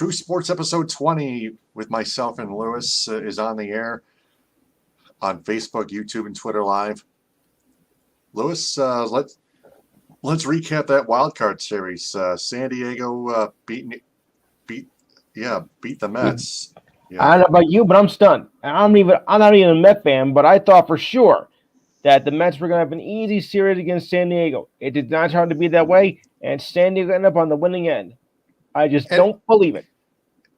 True Sports episode 20 with myself and Lewis is on the air on Facebook, YouTube, and Twitter Live. Lewis, let's recap that wild card series. San Diego beat the Mets. Yeah. I don't know about you, but I'm stunned. I'm not even a Met fan, but I thought for sure that the Mets were going to have an easy series against San Diego. It did not turn out to be that way, and San Diego ended up on the winning end. I just don't believe it.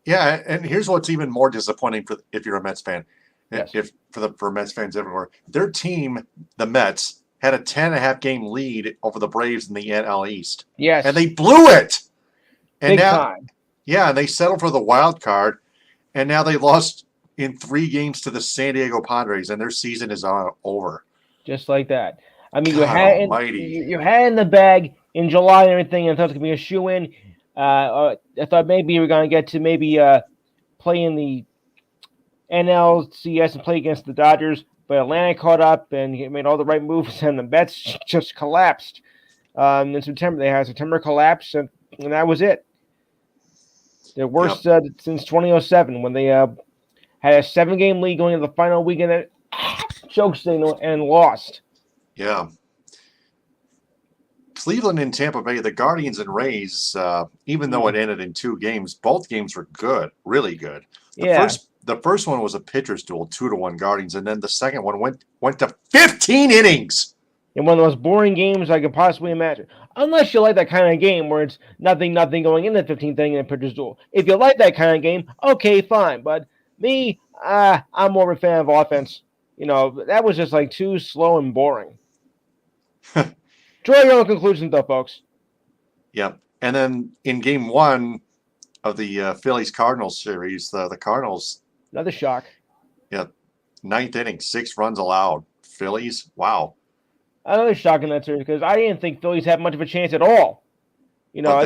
Yeah, and here's what's even more disappointing if you're a Mets fan. Yes. For Mets fans everywhere, their team, the Mets, had a 10.5 game lead over the Braves in the NL East. Yes. And they blew it. And Big time. Yeah, and they settled for the wild card, and now they lost in 3 games to the San Diego Padres, and their season is over. Just like that. I mean, God you had in the bag in July and everything, and thought it was going to be a shoe-in. I thought maybe you were going to get to play in the NLCS and play against the Dodgers, but Atlanta caught up and made all the right moves, and the Mets just collapsed. In September, they had a September collapse, and that was it. Their worst since 2007, when they had a 7-game lead going into the final weekend, and choke signal and lost. Yeah. Cleveland and Tampa Bay, the Guardians and Rays, even though it ended in 2 games, both games were good, really good. The first one was a pitcher's duel, 2-1 Guardians, and then the second one went to 15 innings. In one of the most boring games I could possibly imagine. Unless you like that kind of game where it's nothing going in the 15th inning in a pitcher's duel. If you like that kind of game, okay, fine. But me, I'm more of a fan of offense. You know, that was just like too slow and boring. Draw your own conclusions, though, folks. Yep. And then in game 1 of the Phillies-Cardinals series, the Cardinals... Another shock. Yeah. 9th inning, 6 runs allowed. Phillies, wow. Another shock in that series because I didn't think Phillies had much of a chance at all. You know,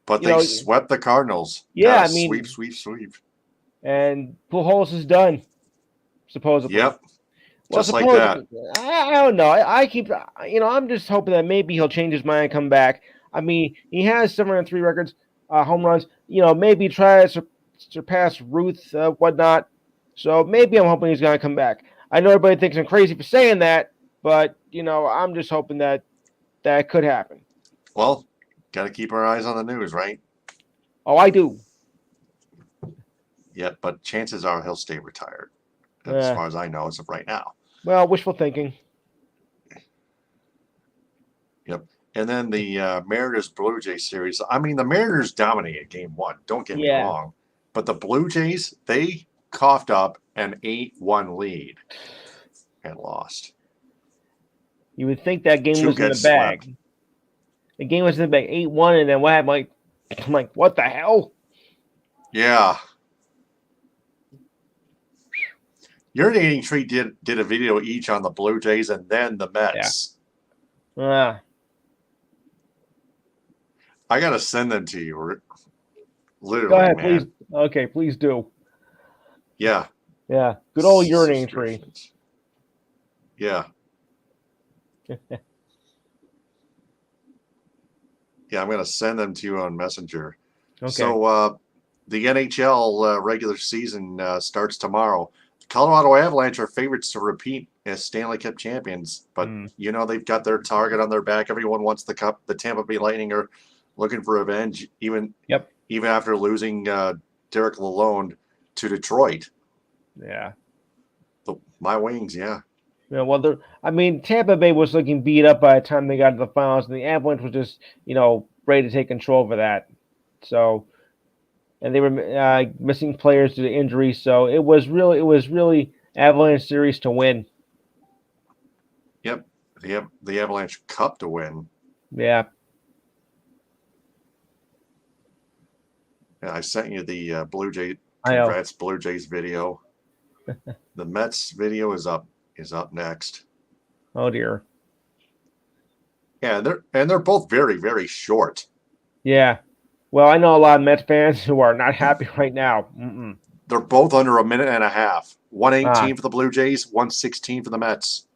they swept the Cardinals. Yeah, I mean, sweep. And Pujols is done, supposedly. Yep. Just like that. I don't know. I'm just hoping that maybe he'll change his mind and come back. I mean, he has 703 records, home runs. You know, maybe try to surpass Ruth, whatnot. So maybe I'm hoping he's going to come back. I know everybody thinks I'm crazy for saying that, but, you know, I'm just hoping that could happen. Well, got to keep our eyes on the news, right? Oh, I do. Yeah, but chances are he'll stay retired, as far as I know, as of right now. Well, wishful thinking. Yep. And then the Mariners-Blue Jays series. I mean, the Mariners dominated game 1. Don't get me wrong. But the Blue Jays, they coughed up an 8-1 lead and lost. You would think that game was in the bag. Swept. The game was in the bag, 8-1, and then what happened? I'm like, what the hell? Yeah. Urinating Tree did a video each on the Blue Jays and then the Mets. Yeah. I got to send them to you. Literally, go ahead, man. Please. Okay, please do. Yeah. Yeah. Good old Urinating Tree. Yeah. Yeah, I'm going to send them to you on Messenger. Okay. So the NHL regular season starts tomorrow. Colorado Avalanche are favorites to repeat as Stanley Cup champions, but you know they've got their target on their back. Everyone wants the cup. The Tampa Bay Lightning are looking for revenge, even after losing Derek Lalonde to Detroit. Yeah. My Wings, yeah. Yeah, well, Tampa Bay was looking beat up by the time they got to the finals, and the Avalanche was just, ready to take control over that. So, and they were missing players due to injury, so it was really Avalanche series to win. Yep, the Avalanche Cup to win. Yeah. I sent you the Blue Jays. Congrats, Blue Jays video. The Mets video is up next. Oh dear. Yeah, they're both very, very short. Yeah. Well, I know a lot of Mets fans who are not happy right now. They're both under a minute and a half. 1:18 for the Blue Jays, 1:16 for the Mets.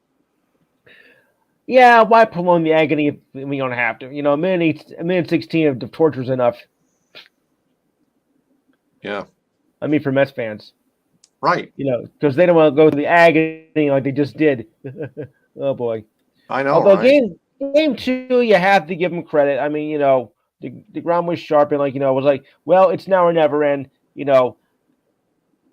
Yeah, why prolong the agony if we don't have to? A minute 16 of torture is enough. Yeah. I mean, for Mets fans, Right. because they don't want to go through the agony like they just did. Oh boy. I know, Although right? game two, you have to give him credit. I mean, the ground was sharp and was like, well, it's now or never. And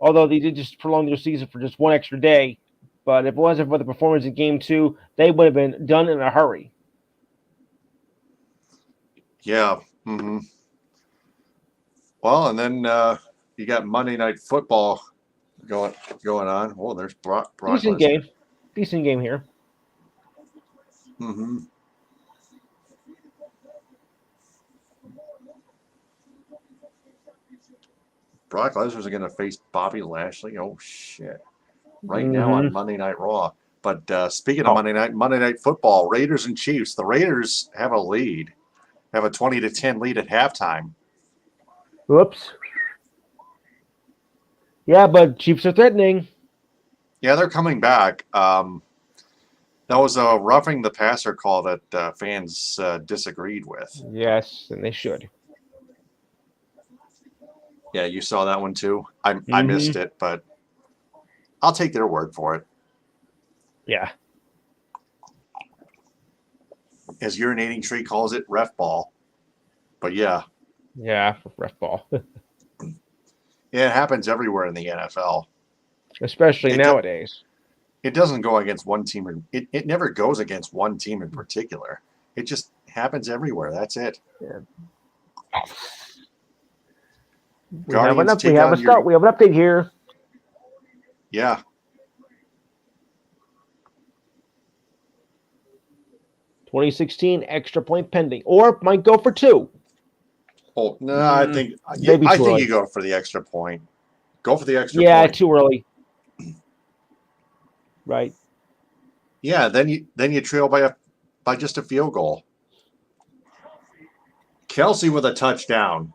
although they did just prolong their season for just one extra day, but if it wasn't for the performance in game two, they would have been done in a hurry. Yeah. Mm-hmm. Well, and then you got Monday Night Football going on. Oh, there's Brock Decent Lesnar. game. Decent game here. Mm-hmm. Brock Lesnar's going to face Bobby Lashley. Oh shit! Right now on Monday Night Raw. But speaking of Monday Night Football, Raiders and Chiefs. The Raiders have a lead, have a 20-10 lead at halftime. Whoops. Yeah, but Chiefs are threatening. Yeah, they're coming back. That was a roughing the passer call that fans disagreed with. Yes, and they should. Yeah, you saw that one too. I missed it, but I'll take their word for it. Yeah. As Urinating Tree calls it, ref ball. But yeah. Yeah, ref ball. Yeah, it happens everywhere in the NFL. Especially nowadays. It doesn't go against one team. It never goes against one team in particular. It just happens everywhere. That's it. Yeah. We have an update here. Yeah. $2016 extra point pending, or might go for 2. Oh no, I think you go for the extra point. Go for the extra point. Yeah, too early. Right. Yeah, then you trail by just a field goal. Kelce with a touchdown.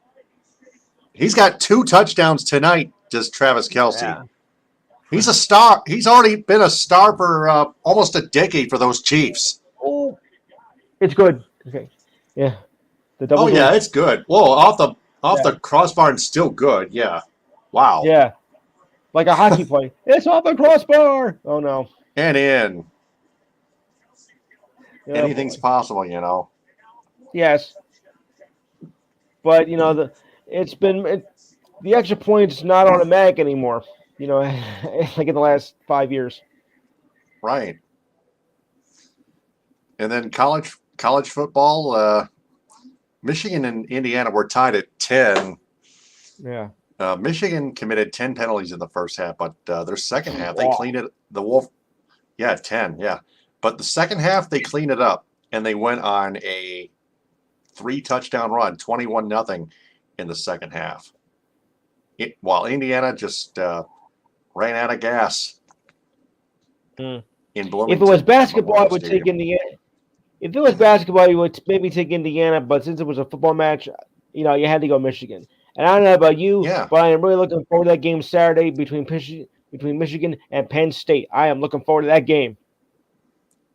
He's got 2 touchdowns tonight, just Travis Kelce. Yeah. He's a star. He's already been a star for almost a decade for those Chiefs. Oh, it's good. Okay. Yeah. Yeah, it's good. Whoa, off the crossbar and still good. Yeah. Wow. Yeah. Like a hockey play. It's off the crossbar. Oh no. And in. Yeah, anything's possible, Yes. But the extra point's not automatic anymore. Like in the last 5 years. Right. And then college football, Michigan and Indiana were tied at 10. Yeah. Michigan committed 10 penalties in the first half, but their second half they cleaned it. The Wolf, 10, yeah. But the second half they cleaned it up and they went on a 3-touchdown run, 21-0 in the second half. While Indiana just ran out of gas in Bloomington. If it was basketball, I would take Indiana. If it was basketball, you would maybe take Indiana, but since it was a football match, you had to go Michigan. And I don't know about you, but I am really looking forward to that game Saturday between Michigan and Penn State. I am looking forward to that game.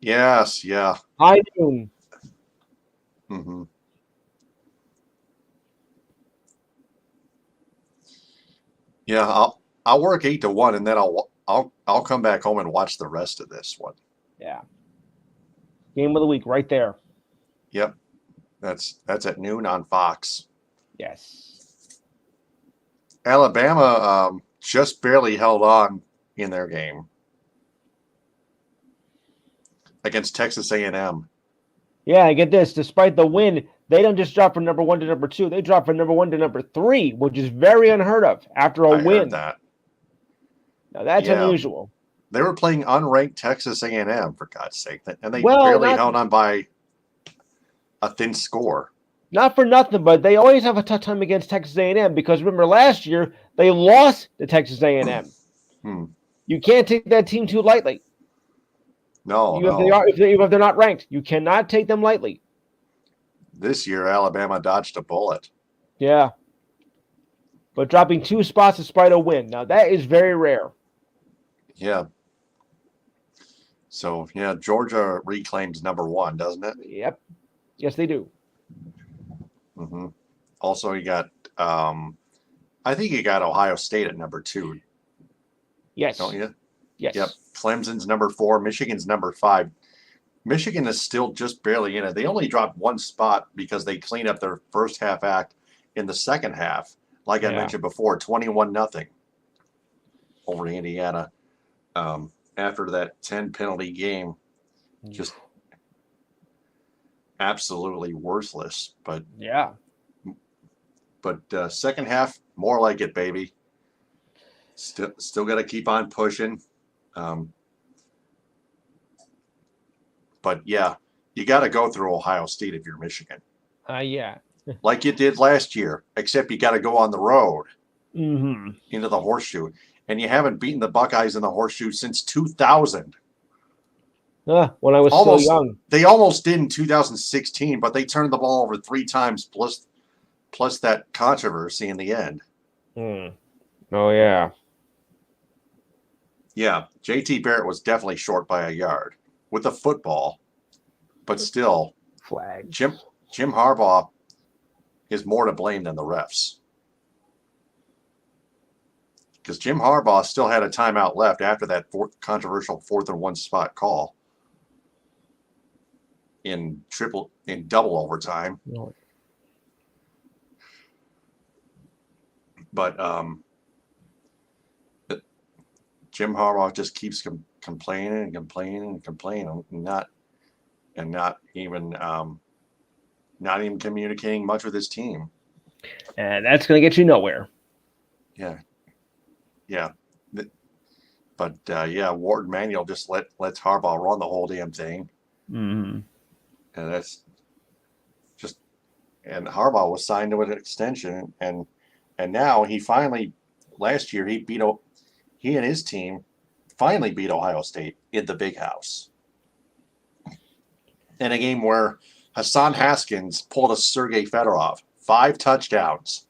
Yes, yeah. High noon. Mm-hmm. Yeah, I'll work 8 to 1, and then I'll come back home and watch the rest of this one. Yeah. Game of the week right there. Yep. That's at noon on Fox. Yes. Alabama just barely held on in their game against Texas A&M. Yeah, I get this. Despite the win, they don't just drop from number 1 to number 2. They drop from number 1 to number 3, which is very unheard of after a win. Heard that. Now that's unusual. They were playing unranked Texas A&M, for God's sake, and they barely held on by a thin score. Not for nothing, but they always have a tough time against Texas A&M because remember last year they lost to Texas A&M. You can't take that team too lightly. No, even if they're not ranked, you cannot take them lightly. This year, Alabama dodged a bullet. Yeah, but dropping 2 spots despite a win, now that is very rare. Yeah. So Georgia reclaims number 1, doesn't it? Yep. Yes, they do. Mm-hmm. Also, you got, I I think you got Ohio State at number 2, Yes. don't you? Yes. Yep. Clemson's number 4. Michigan's number 5. Michigan is still just barely in it. They only dropped 1 spot because they cleaned up their first half act in the second half. Like I mentioned before, 21-0 over Indiana. After that 10 penalty game, just absolutely worthless. But yeah. But second half, more like it, baby. Still got to keep on pushing. But yeah, you got to go through Ohio State if you're Michigan. Yeah. Like you did last year, except you got to go on the road into the horseshoe. And you haven't beaten the Buckeyes in the horseshoe since 2000. When I was so young. They almost did in 2016, but they turned the ball over 3 times plus that controversy in the end. Oh, yeah. Yeah, J.T. Barrett was definitely short by a yard with the football, but still, flag. Jim Harbaugh is more to blame than the refs. Because Jim Harbaugh still had a timeout left after that controversial 4th and 1 spot call in double overtime. No. But Jim Harbaugh just keeps complaining and complaining, and not even communicating much with his team. And that's going to get you nowhere. Yeah. But Warden Manuel just lets Harbaugh run the whole damn thing. Mm-hmm. And that's just, and Harbaugh was signed to an extension, and now he finally, last year he and his team finally beat Ohio State in the Big House in a game where Hassan Haskins pulled a Sergei Fedorov, 5 touchdowns.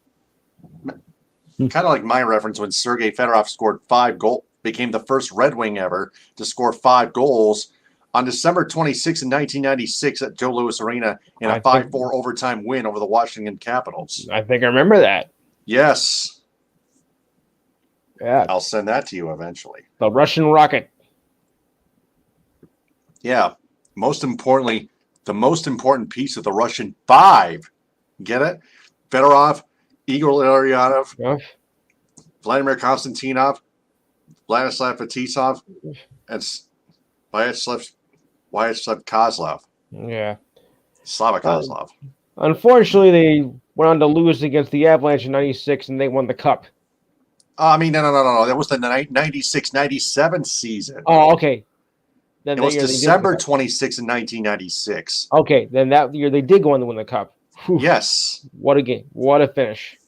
Kind of like my reference when Sergei Fedorov scored 5 goals, became the first Red Wing ever to score 5 goals on December 26, 1996 at Joe Louis Arena in a 5-4 overtime win over the Washington Capitals. I think I remember that. Yes. Yeah. I'll send that to you eventually. The Russian Rocket. Yeah. Most importantly, the most important piece of the Russian 5. Get it? Fedorov, Igor Larionov, Vladimir Konstantinov, Vladislav Fetisov, and Vyacheslav Kozlov. Yeah. Slava Kozlov. Unfortunately, they went on to lose against the Avalanche in 96, and they won the Cup. No. That was the 96-97 season. Oh, okay. Then it was December 26 in 1996. Okay, then that year they did go on to win the Cup. Whew. Yes. What a game. What a finish.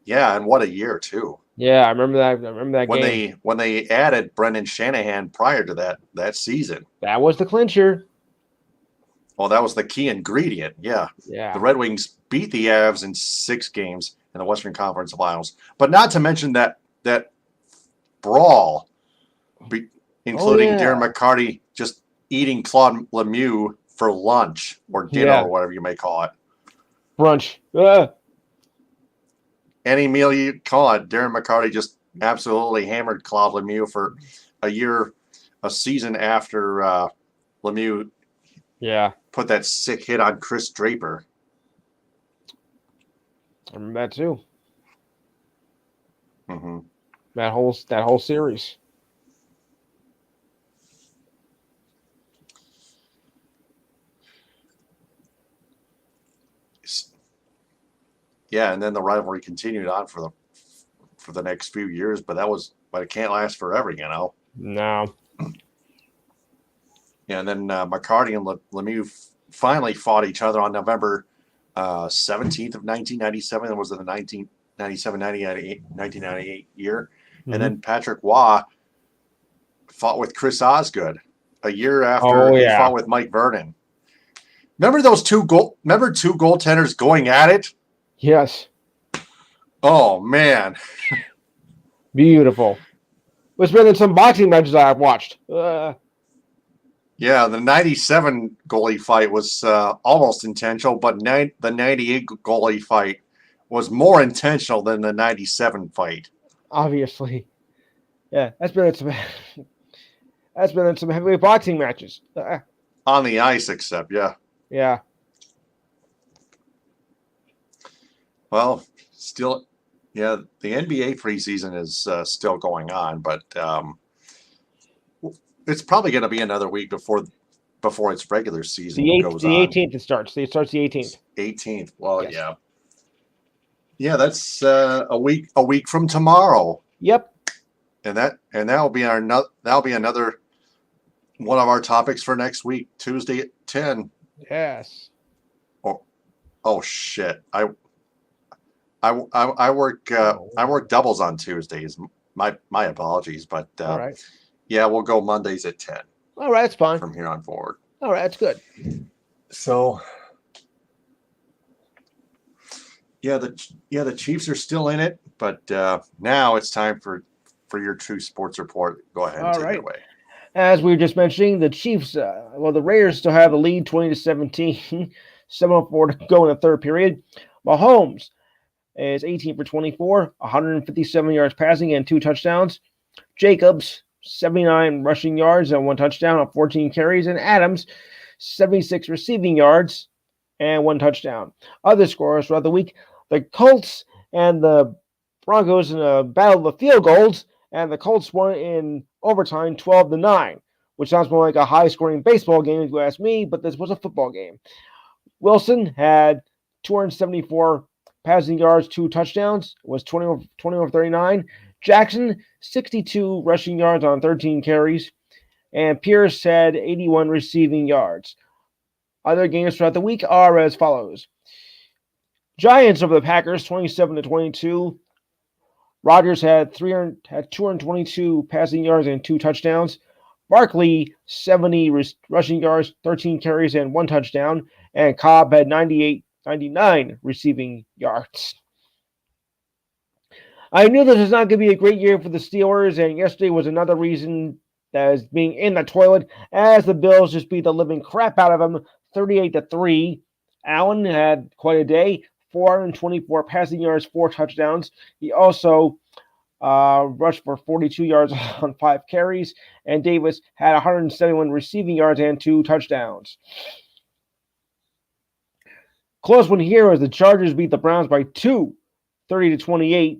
Yeah, and what a year, too. Yeah, I remember that game. When they added Brendan Shanahan prior to that season. That was the clincher. Well, that was the key ingredient. Yeah. Yeah. The Red Wings beat the Avs in 6 games in the Western Conference Finals. But not to mention that brawl, including Darren McCarty just eating Claude Lemieux for lunch or dinner or whatever you may call it. Brunch. Any meal you call it, Darren McCarty just absolutely hammered Claude Lemieux for a season after Lemieux put that sick hit on Chris Draper. I remember that too. Mm-hmm. That whole series. Yeah, and then the rivalry continued on for the next few years, but it can't last forever, you know. No. Yeah, and then McCarty and Lemieux finally fought each other on November 17th of 1997. It was the 1997-1998 year. Mm-hmm. And then Patrick Waugh fought with Chris Osgood a year after he fought with Mike Vernon. Remember those two goaltenders going at it? Yes. Oh, man. Beautiful. It was better than some boxing matches I've watched. Yeah, the 97 goalie fight was almost intentional, but the 98 goalie fight was more intentional than the 97 fight. Obviously. Yeah, that's been in some heavyweight boxing matches. On the ice, except, yeah. Yeah. Well, still, yeah, the NBA preseason is still going on, but it's probably going to be another week before its regular season goes on. The 18th it starts. It starts the 18th. 18th. Well, Yes. yeah. Yeah, that's a week from tomorrow. Yep. And that'll be another one of our topics for next week, Tuesday at 10. Yes. Oh shit. I work doubles on Tuesdays. My apologies, but all right. Yeah, we'll go Mondays at 10. All right, that's fine. From here on forward. All right, that's good. So yeah, the Chiefs are still in it, but now it's time for your true sports report. Go ahead and take it away. As we were just mentioning, the Chiefs, the Raiders still have the lead 20-17, 7:04 to go in the third period. Mahomes is 18 for 24, 157 yards passing and 2 touchdowns. Jacobs, 79 rushing yards and 1 touchdown on 14 carries. And Adams, 76 receiving yards and 1 touchdown. Other scores throughout the week, the Colts and the Broncos in a battle of the field goals, and the Colts won in overtime 12-9, which sounds more like a high-scoring baseball game if you ask me, but this was a football game. Wilson had 274 passing yards, 2 touchdowns, was 20 over 39. Jackson, 62 rushing yards on 13 carries, and Pierce had 81 receiving yards. Other games throughout the week are as follows. Giants over the Packers, 27-22. Rodgers had 222 passing yards and 2 touchdowns. Barkley, 70 rushing yards, 13 carries, and 1 touchdown. And Cobb had 99 receiving yards. I knew this was not going to be a great year for the Steelers, and yesterday was another reason that is being in the toilet, as the Bills just beat the living crap out of them, 38-3. Allen had quite a day, 424 passing yards, 4 touchdowns. He also rushed for 42 yards on 5 carries, and Davis had 171 receiving yards and 2 touchdowns. Close one here as the Chargers beat the Browns by 2, 30-28.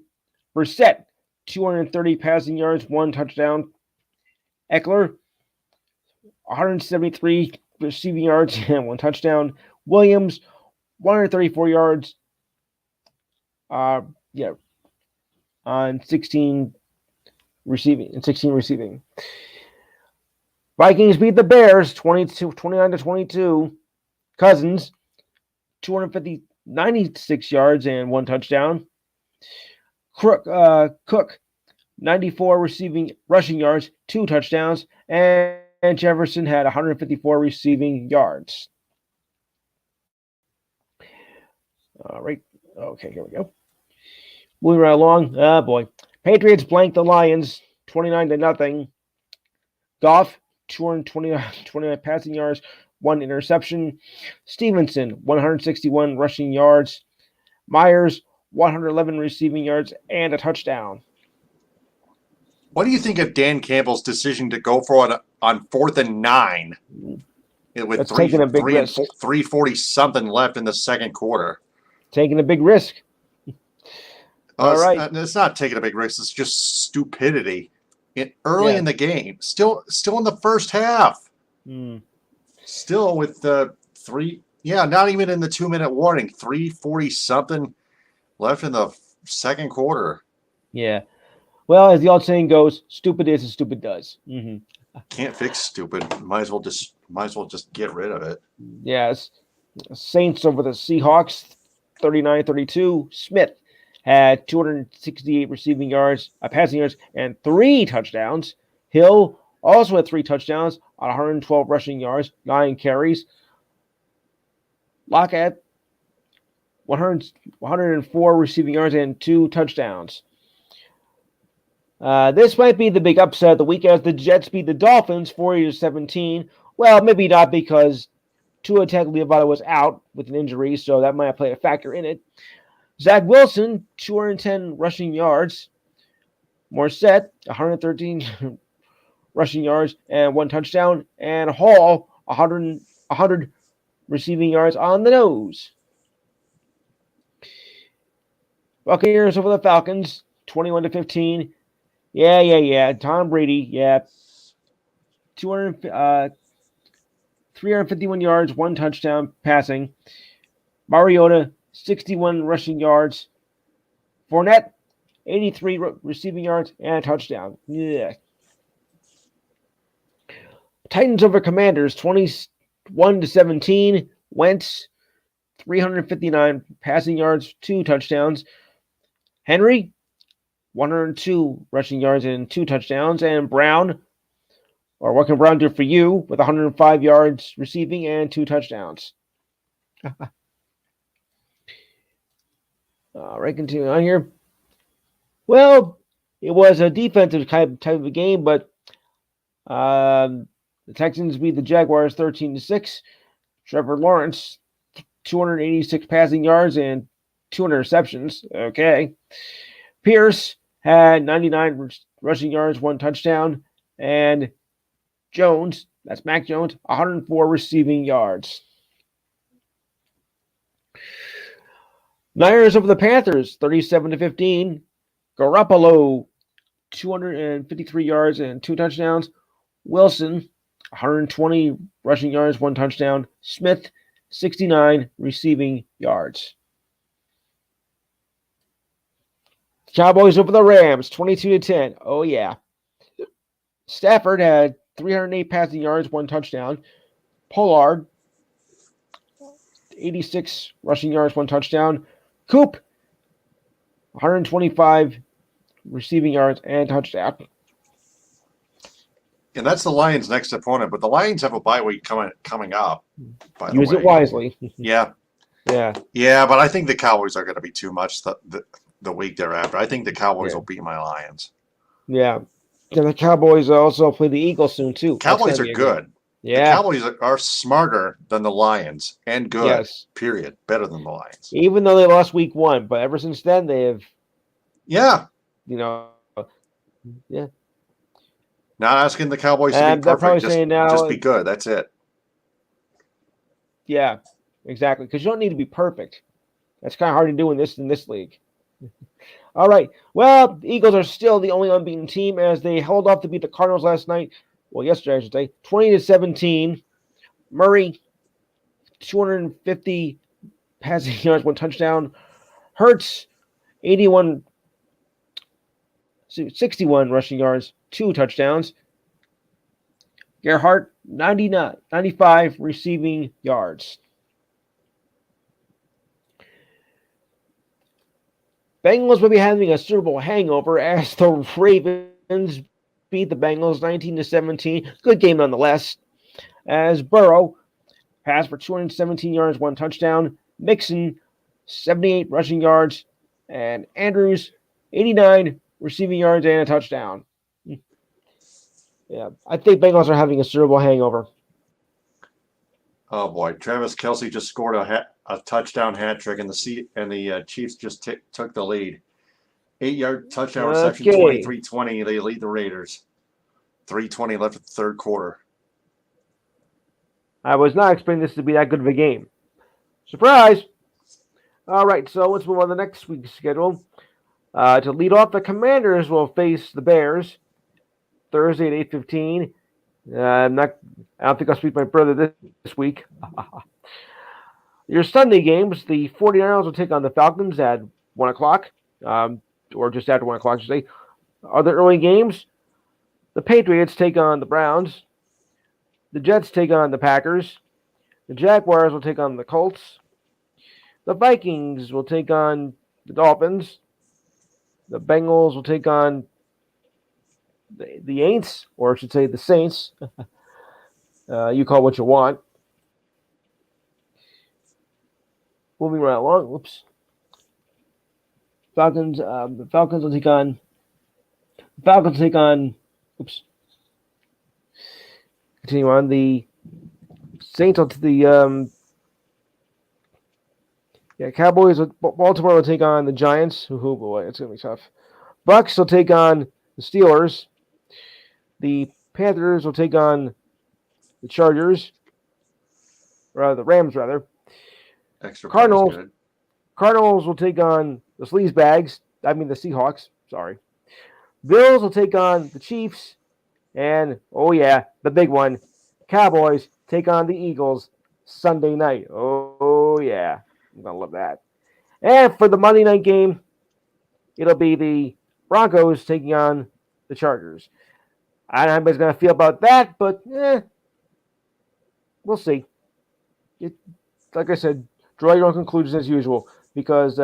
Brissett, 230 passing yards, 1 touchdown. Eckler, 173 receiving yards and 1 touchdown. Williams, 134 yards. On 16 receiving. Vikings beat the Bears 29-22. Cousins, 96 yards and 1 touchdown. Cook, 94 rushing yards, 2 touchdowns, and Jefferson had 154 receiving yards. All right. Okay, here we go. Moving right along. Oh, boy. Patriots blanked the Lions 29-0. Goff, 229 passing yards, 1 interception. Stevenson, 161 rushing yards. Myers, 111 receiving yards and a touchdown. What do you think of Dan Campbell's decision to go for it on 4th and 9 with 3:40 something left in the second quarter? Taking a big risk. All right. It's not taking a big risk. It's just stupidity. Early in the game, still in the first half. Still with the 3. Yeah, not even in the 2-minute warning. 3:40 something left in the second quarter. Yeah. Well, as the old saying goes, stupid is as stupid does. Can't fix stupid. Might as well just get rid of it. Yes. Saints over the Seahawks, 39-32. Smith had 268 receiving yards, passing yards, and 3 touchdowns. Hill also had 3 touchdowns on 112 rushing yards, 9 carries. Lockett, 104 receiving yards and 2 touchdowns. This might be the big upset of the week as the Jets beat the Dolphins 40-17. Well, maybe not because Tua Tagovailoa was out with an injury, so that might have played a factor in it. Zach Wilson, 210 rushing yards. Morissette, 113 rushing yards and 1 touchdown. And Hall, 100 receiving yards on the nose. Buccaneers over the Falcons, 21-15. Yeah. Tom Brady, 351 yards, 1 touchdown passing. Mariota, 61 rushing yards. Fournette, 83 receiving yards and a touchdown. Yeah. Titans over Commanders, 21-17. Wentz, 359 passing yards, 2 touchdowns. Henry, 102 rushing yards and 2 touchdowns. And Brown, or what can Brown do for you, with 105 yards receiving and 2 touchdowns. All right, continuing on here. Well, it was a defensive type of a game, but the Texans beat the Jaguars 13-6. Trevor Lawrence, 286 passing yards and 2 interceptions. Okay. Pierce had 99 rushing yards, 1 touchdown. And Jones, that's Mac Jones, 104 receiving yards. Niners over the Panthers, 37-15. Garoppolo, 253 yards and 2 touchdowns. Wilson, 120 rushing yards, 1 touchdown. Smith, 69 receiving yards. Cowboys over the Rams, 22-10. Oh, yeah. Stafford had 308 passing yards, 1 touchdown. Pollard, 86 rushing yards, 1 touchdown. Coop, 125 receiving yards and touchdown. And that's the Lions' next opponent, but the Lions have a bye week coming up. Use it wisely. Yeah. Yeah. Yeah, but I think the Cowboys are going to be too much the week thereafter. I think the Cowboys will beat my Lions. Yeah. And the Cowboys also play the Eagles soon, too. Cowboys are good. Yeah. The Cowboys are smarter than the Lions and good, yes. Period. Better than the Lions. Even though they lost week 1, but ever since then they have, yeah. Yeah. Not asking the Cowboys to be perfect. Just be good. That's it. Yeah, exactly. Because you don't need to be perfect. That's kind of hard to do in this league. All right. Well, the Eagles are still the only unbeaten team as they held off to beat the Cardinals last night. Well, yesterday, I should say. 20-17. Murray, 250 passing yards, 1 touchdown. Hurts, 61 rushing yards, 2 touchdowns. Gerhardt, 95 receiving yards. Bengals will be having a Super Bowl hangover as the Ravens beat the Bengals 19-17. Good game nonetheless. As Burrow passed for 217 yards, 1 touchdown. Mixon, 78 rushing yards. And Andrews, 89 receiving yards and a touchdown. Yeah, I think Bengals are having a Super Bowl hangover. Oh boy, Travis Kelce just scored a touchdown hat trick, and the Chiefs just took the lead. 8-yard touchdown reception, 23-20. They lead the Raiders. 3:20 left at the third quarter. I was not expecting this to be that good of a game. Surprise! All right, so let's move on to next week's schedule. To lead off, the Commanders will face the Bears Thursday at 8:15. I don't think I'll speak to my brother this week. Your Sunday games, the 49ers will take on the Falcons at 1 o'clock, or just after 1 o'clock, I should say. Other early games, the Patriots take on the Browns. The Jets take on the Packers. The Jaguars will take on the Colts. The Vikings will take on the Dolphins. The Bengals will take on the Aints, or I should say the Saints. You call it what you want. Moving right along. Whoops. Falcons. The Falcons will take on. Oops. Continue on. The Saints will Yeah, Cowboys. Baltimore will take on the Giants. Oh boy, it's gonna be tough. Bucks will take on the Steelers. The Panthers will take on the Chargers, or the Rams rather. Extra points, Cardinals. good. Cardinals will take on the Sleazebags. I mean the Seahawks. Sorry. Bills will take on the Chiefs, and oh yeah, the big one, Cowboys take on the Eagles Sunday night. Oh yeah, I'm gonna love that. And for the Monday night game, it'll be the Broncos taking on the Chargers. I don't know how anybody's gonna feel about that, but we'll see. It, like I said, draw your own conclusions as usual because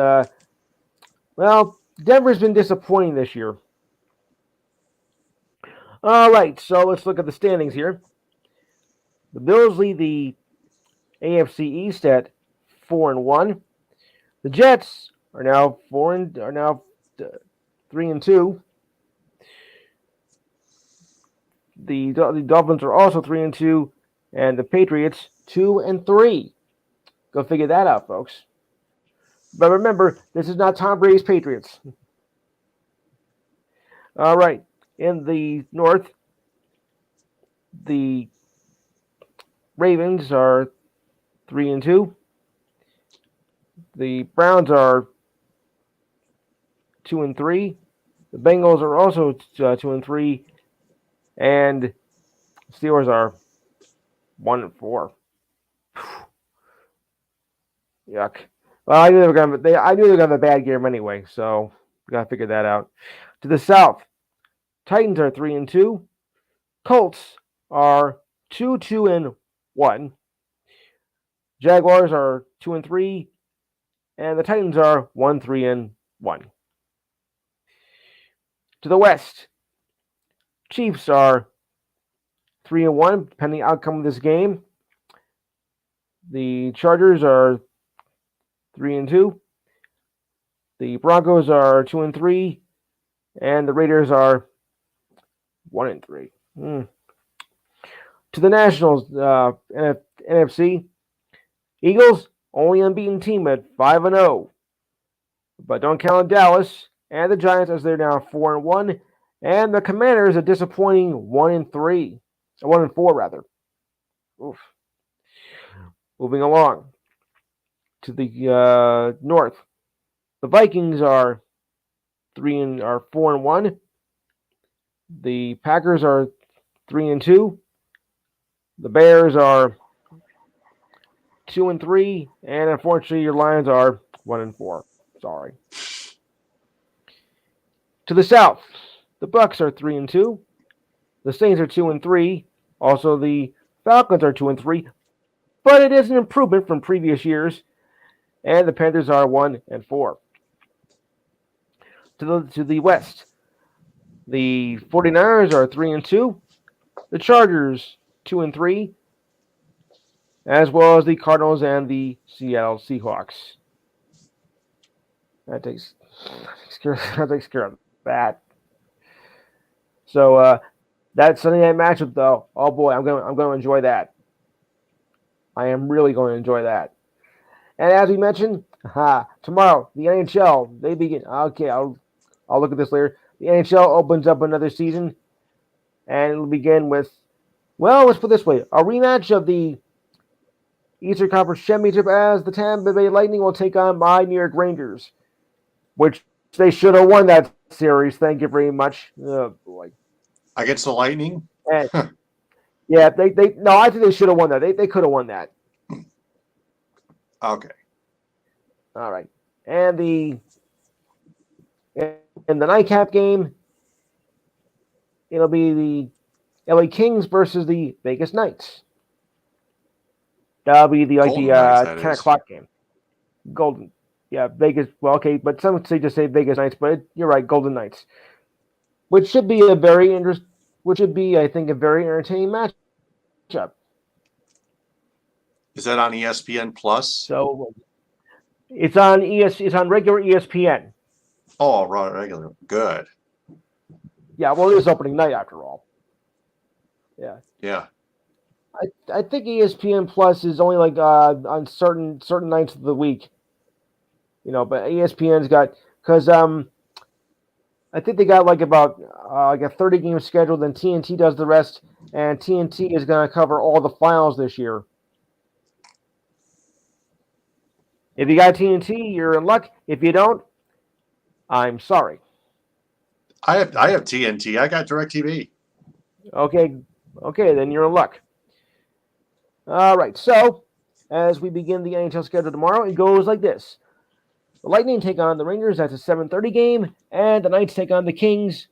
well, Denver's been disappointing this year. All right, so let's look at the standings here. The Bills lead the AFC East at 4-1. The Jets are now 3-2. The Dolphins are also 3-2, and the Patriots 2-3. Go figure that out, folks. But remember, this is not Tom Brady's Patriots. All right, in the North, the Ravens are 3-2. The Browns are 2-3. The Bengals are also 2-3, and Steelers are 1-4. Yuck. Well, I knew they were gonna have a bad game anyway, so we gotta figure that out. To the South, Titans are 3-2. Colts are 2-1. Jaguars are 2-3, and the Titans are 1-3-1. To the West, Chiefs are 3-1, pending outcome of this game. The Chargers are 3-2. The Broncos are 2-3, and the Raiders are 1-3. To the Nationals, NFC, Eagles only unbeaten team at 5-0, but don't count Dallas and the Giants as they're now 4-1, and the Commanders a disappointing 1-3, 1-4 rather. Oof. Moving along to the North, the Vikings are 4-1. The Packers are 3-2. The Bears are 2-3, and unfortunately, your Lions are 1-4. Sorry. To the South, the Bucks are 3-2. The Saints are 2-3. Also, the Falcons are 2-3, but it is an improvement from previous years. And the Panthers are 1-4. To the West, the 49ers are 3-2. The Chargers 2-3, as well as the Cardinals and the Seattle Seahawks. That takes care of that. So that Sunday night matchup, though, oh boy, I'm going to enjoy that. I am really going to enjoy that. And as we mentioned, tomorrow the NHL they begin. Okay, I'll look at this later. The NHL opens up another season, and it'll begin with, well, let's put it this way: a rematch of the Eastern Conference Championship as the Tampa Bay Lightning will take on my New York Rangers, which they should have won that series. Thank you very much. Oh boy. Against the Lightning? And, yeah, I think they should have won that. They could have won that. Okay. All right. And in the nightcap game, it'll be the LA Kings versus the Vegas Knights. That'll be the 10 o'clock game. Golden. Yeah, Vegas. Well, okay, but some say just say Vegas Knights, but you're right, Golden Knights. Which should be I think, a very entertaining matchup. Is that on ESPN Plus? So it's on It's on regular ESPN. Oh, regular. Good. Yeah, well, it is opening night after all. Yeah. Yeah. I think ESPN Plus is only like on certain nights of the week. But ESPN's got because I think they got like a 30 game schedule. Then TNT does the rest, and TNT is going to cover all the finals this year. If you got TNT, you're in luck. If you don't, I'm sorry. I have TNT. I got DirecTV. Okay, then you're in luck. All right, so as we begin the NHL schedule tomorrow, it goes like this. The Lightning take on the Rangers. That's a 7:30 game, and the Knights take on the Kings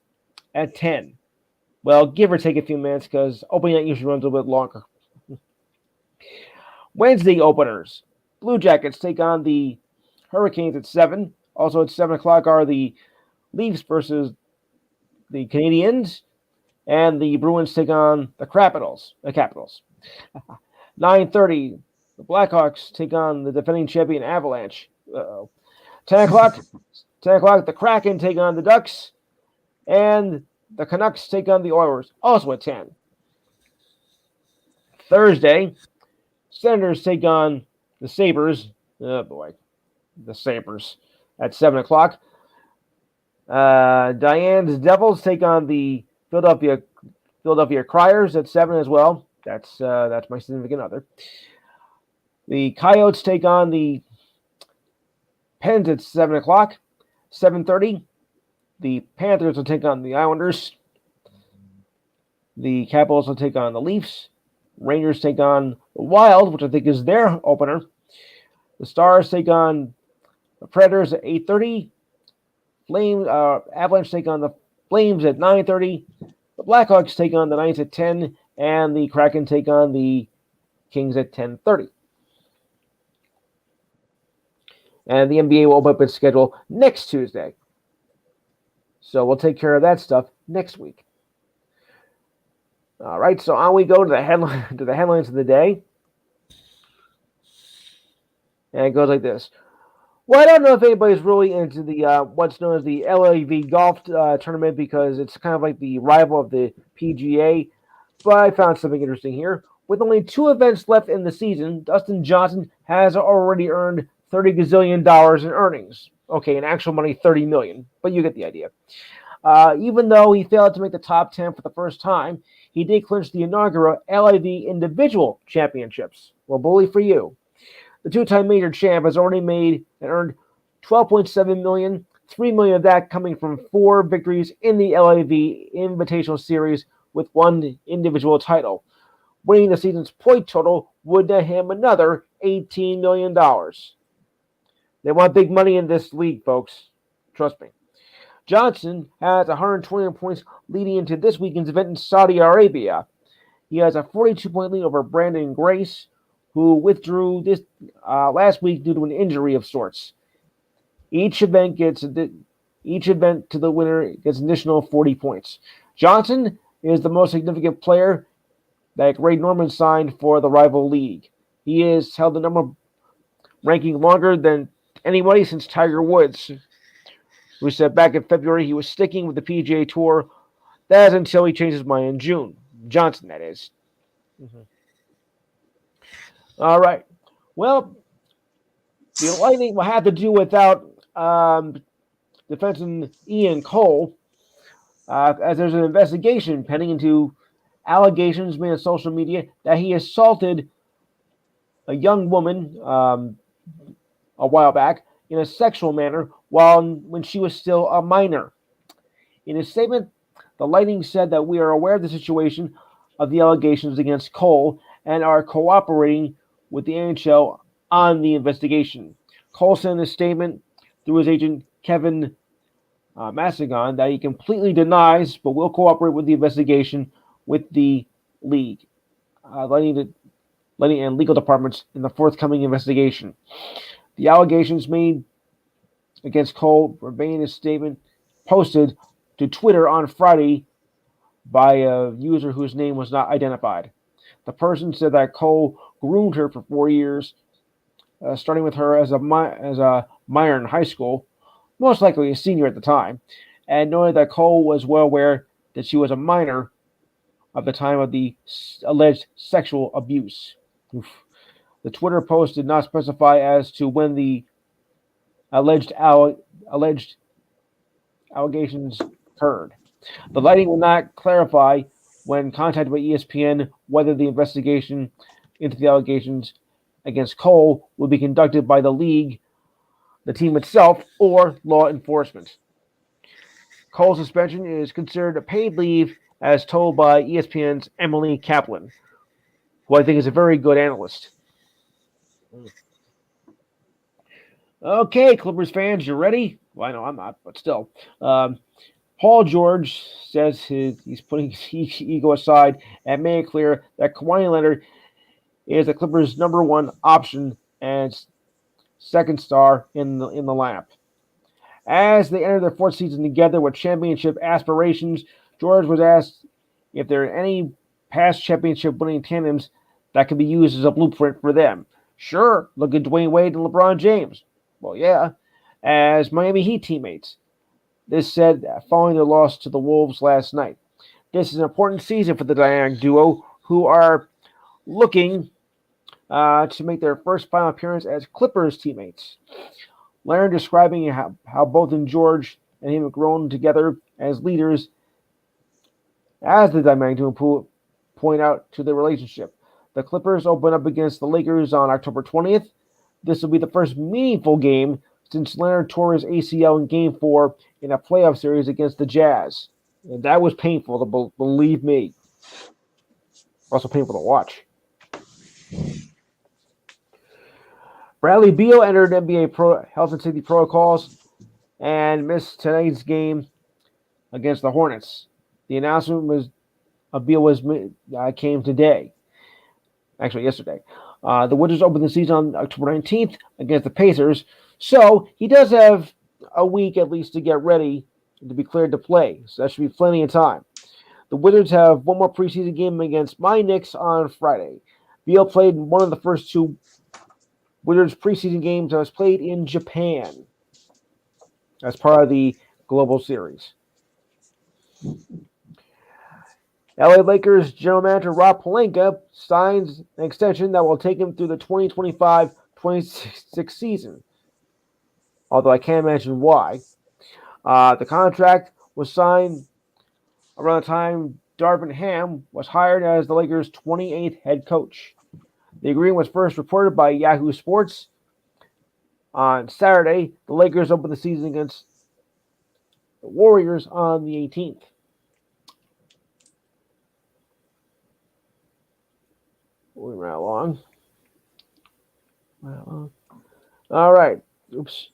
at 10. Well, give or take a few minutes because opening night usually runs a little bit longer. Wednesday openers. Blue Jackets take on the Hurricanes at 7. Also at 7 o'clock are the Leafs versus the Canadiens, and the Bruins take on the Capitals. 9:30, the Blackhawks take on the defending champion Avalanche. 10 o'clock, the Kraken take on the Ducks, and the Canucks take on the Oilers, also at 10. Thursday, Senators take on the Sabres. Oh boy, the Sabres at 7 o'clock. Diane's Devils take on the Philadelphia Criers at 7 as well. That's my significant other. The Coyotes take on the Pens at 7 o'clock. 7:30, the Panthers will take on the Islanders. The Capitals will take on the Leafs. Rangers take on the Wild, which I think is their opener. The Stars take on the Predators at 8:30. Avalanche take on the Flames at 9:30. The Blackhawks take on the Knights at 10, and the Kraken take on the Kings at 10:30. And the NBA will open up its schedule next Tuesday. So we'll take care of that stuff next week. All right, so on we go to the headlines of the day. And it goes like this. Well, I don't know if anybody's really into the what's known as the LAV golf tournament because it's kind of like the rival of the PGA. But I found something interesting here. With only 2 events left in the season, Dustin Johnson has already earned $30 gazillion in earnings. Okay, in actual money, $30 million, but you get the idea. Even though he failed to make the top 10 for the first time, he did clinch the inaugural LAV individual championships. Well, bully for you. The 2-time major champ has already made and earned $12.7 million, $3 million of that coming from 4 victories in the LAV Invitational Series with 1 individual title. Winning the season's point total would net him another $18 million. They want big money in this league, folks. Trust me. Johnson has 120 points leading into this weekend's event in Saudi Arabia. He has a 42-point lead over Brandon Grace, who withdrew this last week due to an injury of sorts. Each event to the winner gets an additional 40 points. Johnson is the most significant player that Ray Norman signed for the rival league. He has held the number ranking longer than anybody since Tiger Woods, who said back in February he was sticking with the PGA Tour. That is until he changed his mind in June. Johnson, that is. Mm-hmm. All right. Well, the Lightning will have to do without defenseman Ian Cole, as there's an investigation pending into allegations made on social media that he assaulted a young woman a while back in a sexual manner when she was still a minor. In a statement, the Lightning said that we are aware of the situation of the allegations against Cole and are cooperating with the NHL on the investigation. Cole said in a statement through his agent Kevin Massagon that he completely denies but will cooperate with the investigation with the league, Lightning and legal departments in the forthcoming investigation. The allegations made against Cole remain in a statement posted to Twitter on Friday by a user whose name was not identified. The person said that Cole groomed her for 4 years, starting with her as a minor in high school, most likely a senior at the time, and knowing that Cole was well aware that she was a minor at the time of the alleged sexual abuse. Oof. The Twitter post did not specify as to when the alleged allegations occurred. The Lightning will not clarify when contacted by ESPN whether the investigation into the allegations against Cole will be conducted by the league, the team itself, or law enforcement. Cole's suspension is considered a paid leave, as told by ESPN's Emily Kaplan, who I think is a very good analyst. Okay, Clippers fans, you ready? Well, I know I'm not, but still. Paul George says he's putting his ego aside and made it clear that Kawhi Leonard is the Clippers' number one option and second star in the lineup. As they enter their fourth season together with championship aspirations, George was asked if there are any past championship winning tandems that could be used as a blueprint for them. Sure, look at Dwayne Wade and LeBron James. Well, yeah, as Miami Heat teammates. This said following their loss to the Wolves last night. This is an important season for the dynamic duo, who are looking to make their first final appearance as Clippers teammates. Leonard describing how both in George and him have grown together as leaders, as the dynamic duo point out to their relationship. The Clippers open up against the Lakers on October 20th. This will be the first meaningful game since Leonard tore his ACL in Game 4 in a playoff series against the Jazz. And that was painful, to believe me. Also painful to watch. Bradley Beal entered NBA health and safety protocols and missed tonight's game against the Hornets. The announcement came today. Actually, yesterday. The Wizards opened the season on October 19th against the Pacers, so he does have a week at least to get ready to be cleared to play. So that should be plenty of time. The Wizards have one more preseason game against my Knicks on Friday. Beal played in one of the first two Wizards preseason games that was played in Japan as part of the Global Series. LA Lakers general manager Rob Pelinka signs an extension that will take him through the 2025-26 season, although I can't imagine why. The contract was signed around the time Darvin Ham was hired as the Lakers' 28th head coach. The agreement was first reported by Yahoo Sports. On Saturday, the Lakers opened the season against the Warriors on the 18th. Moving right along. All right. Oops.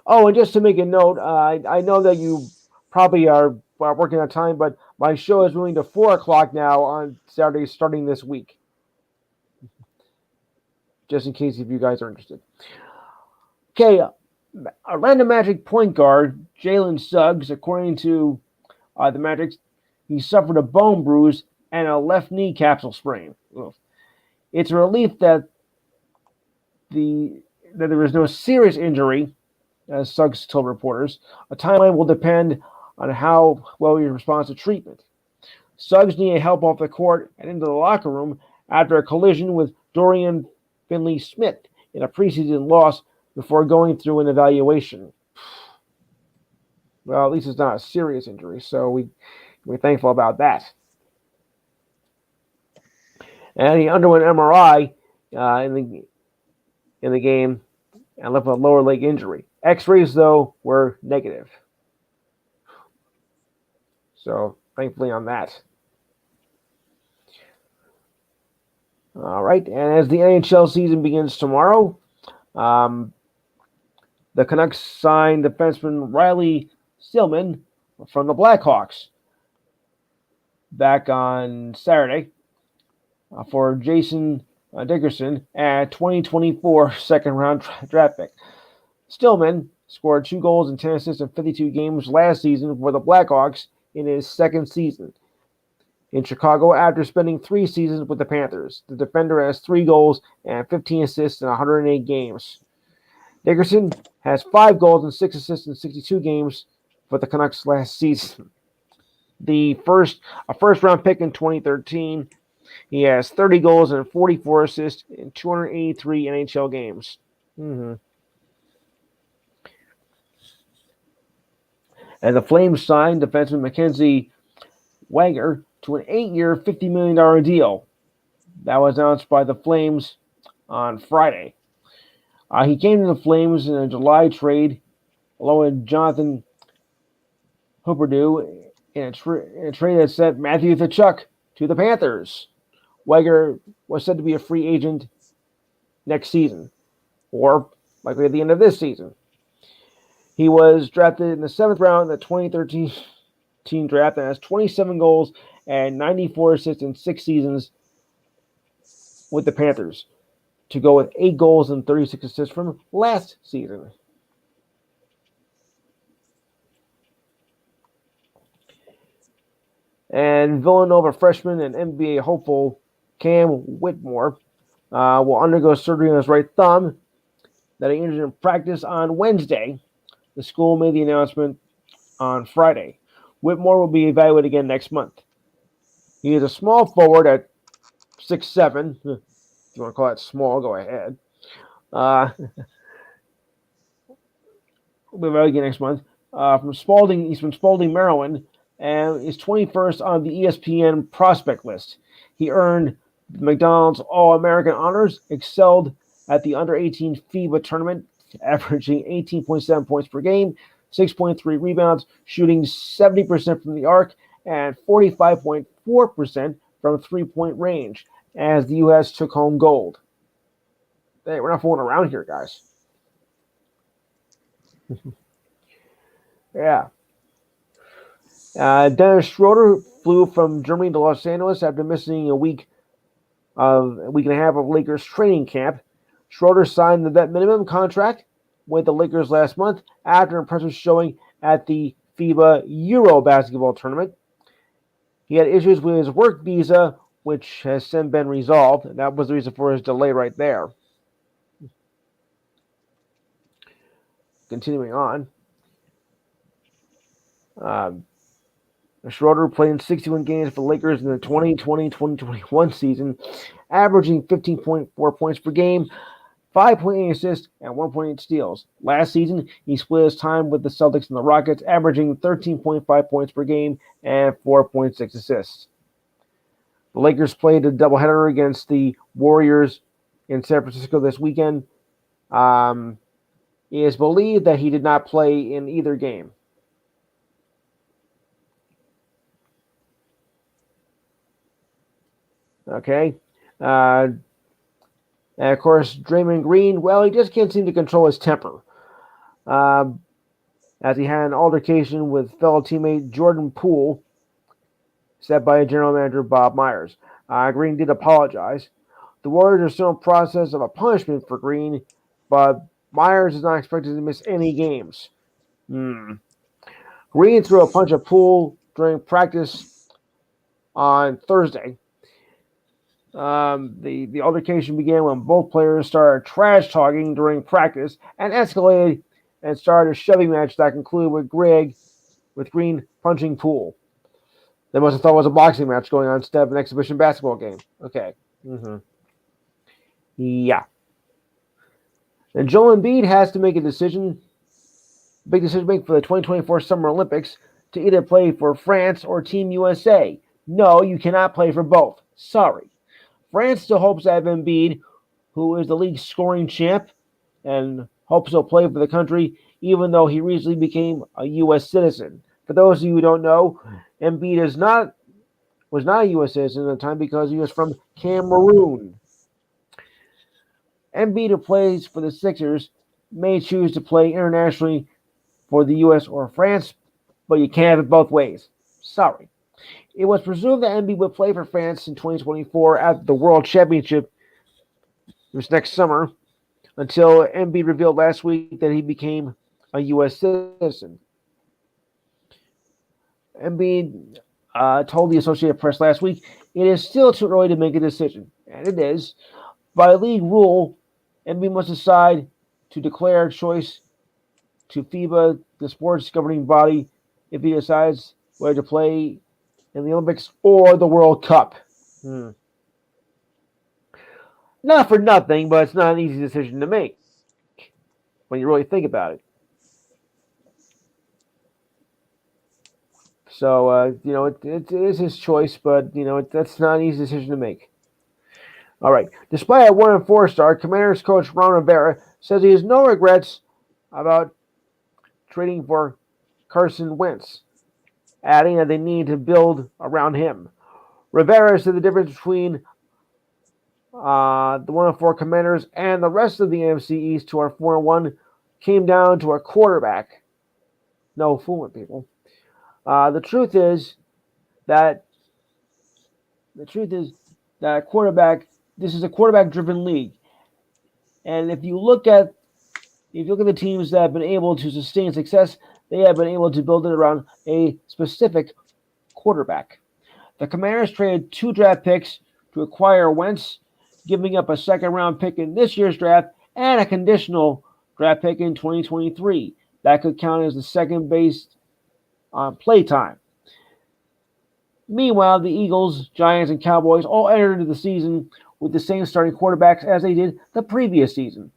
Oh, and just to make a note, I know that you probably are working on time, but my show is moving to 4 o'clock now on Saturday starting this week. Just in case if you guys are interested. Okay, Orlando Magic point guard Jalen Suggs, according to the Magic, he suffered a bone bruise and a left knee capsule sprain. Ugh. It's a relief that there is no serious injury, as Suggs told reporters. A timeline will depend on how well he responds to treatment. Suggs needed help off the court and into the locker room after a collision with Dorian Finney-Smith in a preseason loss before going through an evaluation. Well, at least it's not a serious injury, so we're thankful about that. And he underwent an MRI in the game and left with a lower leg injury. X-rays, though, were negative. So, thankfully on that. All right, and as the NHL season begins tomorrow, the Canucks signed defenseman Riley Stillman from the Blackhawks back on Saturday for Jason Dickerson at 2024 second-round draft pick. Stillman scored 2 goals and 10 assists in 52 games last season for the Blackhawks in his second season in Chicago after spending 3 seasons with the Panthers. The defender has 3 goals and 15 assists in 108 games. Dickerson has 5 goals and 6 assists in 62 games for the Canucks last season. A first-round pick in 2013, he has 30 goals and 44 assists in 283 NHL games. And the Flames signed defenseman Mackenzie Weegar to an 8-year, $50 million deal. That was announced by the Flames on Friday. He came to the Flames in a July trade along with Jonathan Huberdeau in a trade that sent Matthew Tkachuk to the Panthers. Weegar was said to be a free agent next season, or likely at the end of this season. He was drafted in the 7th round of the 2013 draft and has 27 goals and 94 assists in 6 seasons with the Panthers, to go with 8 goals and 36 assists from last season. And Villanova freshman and NBA hopeful Cam Whitmore will undergo surgery on his right thumb that he injured in practice on Wednesday. The school made the announcement on Friday. Whitmore will be evaluated again next month. He is a small forward at 6'7". If you want to call that small, go ahead. We'll be evaluated again next month. From Spalding, he's from Spalding, Maryland, and is 21st on the ESPN prospect list. He earned the McDonald's All-American honors, excelled at the under-18 FIBA tournament, averaging 18.7 points per game, 6.3 rebounds, shooting 70% from the arc, and 45.4% from three-point range, as the U.S. took home gold. Hey, we're not fooling around here, guys. Yeah. Dennis Schroeder flew from Germany to Los Angeles after missing a week and a half of Lakers training camp. Schroeder signed the vet minimum contract with the Lakers last month after an impressive showing at the FIBA Euro basketball tournament. He had issues with his work visa, which has since been resolved, and that was the reason for his delay right there. Continuing on. Schroeder played in 61 games for the Lakers in the 2020-2021 season, averaging 15.4 points per game, 5.8 assists, and 1.8 steals. Last season, he split his time with the Celtics and the Rockets, averaging 13.5 points per game and 4.6 assists. The Lakers played a doubleheader against the Warriors in San Francisco this weekend. It is believed that he did not play in either game. Okay. And of course, Draymond Green, well, he just can't seem to control his temper. As he had an altercation with fellow teammate Jordan Poole, set by general manager Bob Myers. Green did apologize. The Warriors are still in the process of a punishment for Green, but Myers is not expected to miss any games. Green threw a punch at Poole during practice on Thursday. The altercation began when both players started trash talking during practice and escalated and started a shoving match that concluded with Green punching Poole. They must have thought it was a boxing match going on instead of an exhibition basketball game. Okay. Yeah. And Joel Embiid has to make a big decision to make for the 2024 Summer Olympics to either play for France or Team USA. No, you cannot play for both. Sorry. France still hopes to have Embiid, who is the league's scoring champ, and hopes he'll play for the country, even though he recently became a U.S. citizen. For those of you who don't know, Embiid was not a U.S. citizen at the time because he was from Cameroon. Embiid, who plays for the Sixers, may choose to play internationally for the U.S. or France, but you can't have it both ways. Sorry. It was presumed that Embiid would play for France in 2024 at the World Championship this next summer, until Embiid revealed last week that he became a U.S. citizen. Embiid told the Associated Press last week, "It is still too early to make a decision," and it is. By league rule, Embiid must decide to declare choice to FIBA, the sports governing body, if he decides whether to play in the Olympics or the World Cup. Not for nothing, but it's not an easy decision to make when you really think about it. So it is his choice, but that's not an easy decision to make. All right. Despite a 1-4 start, Commanders coach Ron Rivera says he has no regrets about trading for Carson Wentz, adding that they need to build around him. Rivera said the difference between the 1-4 Commanders and the rest of the NFC East, who are 4-1, came down to a quarterback. No fooling people. The truth is that quarterback. This is a quarterback-driven league, and if you look at the teams that have been able to sustain success, they have been able to build it around a specific quarterback. The Commanders traded 2 draft picks to acquire Wentz, giving up a second-round pick in this year's draft and a conditional draft pick in 2023. That could count as the second based on play time. Meanwhile, the Eagles, Giants, and Cowboys all entered into the season with the same starting quarterbacks as they did the previous season.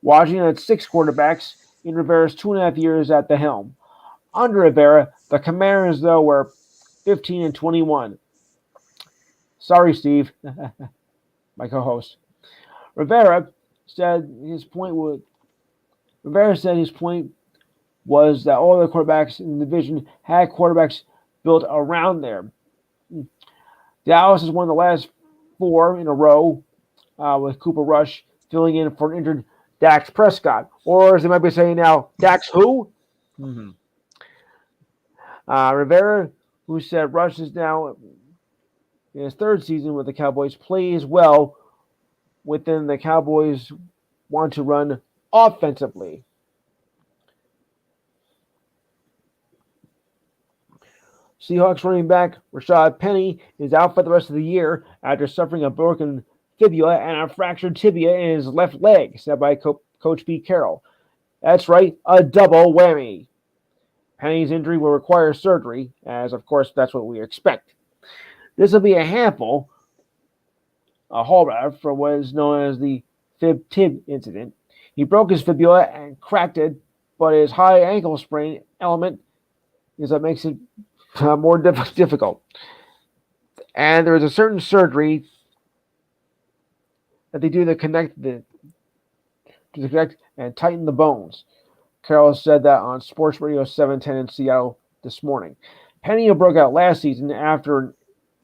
Washington had 6 quarterbacks in Rivera's 2.5 years at the helm. Under Rivera, the Commanders, though, were 15-21. Sorry, Steve, my co-host. Rivera said his point was that all the quarterbacks in the division had quarterbacks built around them. Dallas has won the last 4 in a row with Cooper Rush filling in for an injured Dax Prescott. Or as they might be saying now, Dax who? Mm-hmm. Rivera, who said Rush is now in his 3rd season with the Cowboys, plays well within the Cowboys want to run offensively. Seahawks running back Rashad Penny is out for the rest of the year after suffering a broken fibula and a fractured tibia in his left leg, said by Coach Pete Carroll. That's right, a double whammy. Penny's injury will require surgery, as of course that's what we expect. This will be a handful, a hallmark for what is known as the fib-tib incident. He broke his fibula and cracked it, but his high ankle sprain element is what makes it more difficult. And there is a certain surgery that they do to connect and tighten the bones. Carroll said that on Sports Radio 710 in Seattle this morning. Penny, who broke out last season after an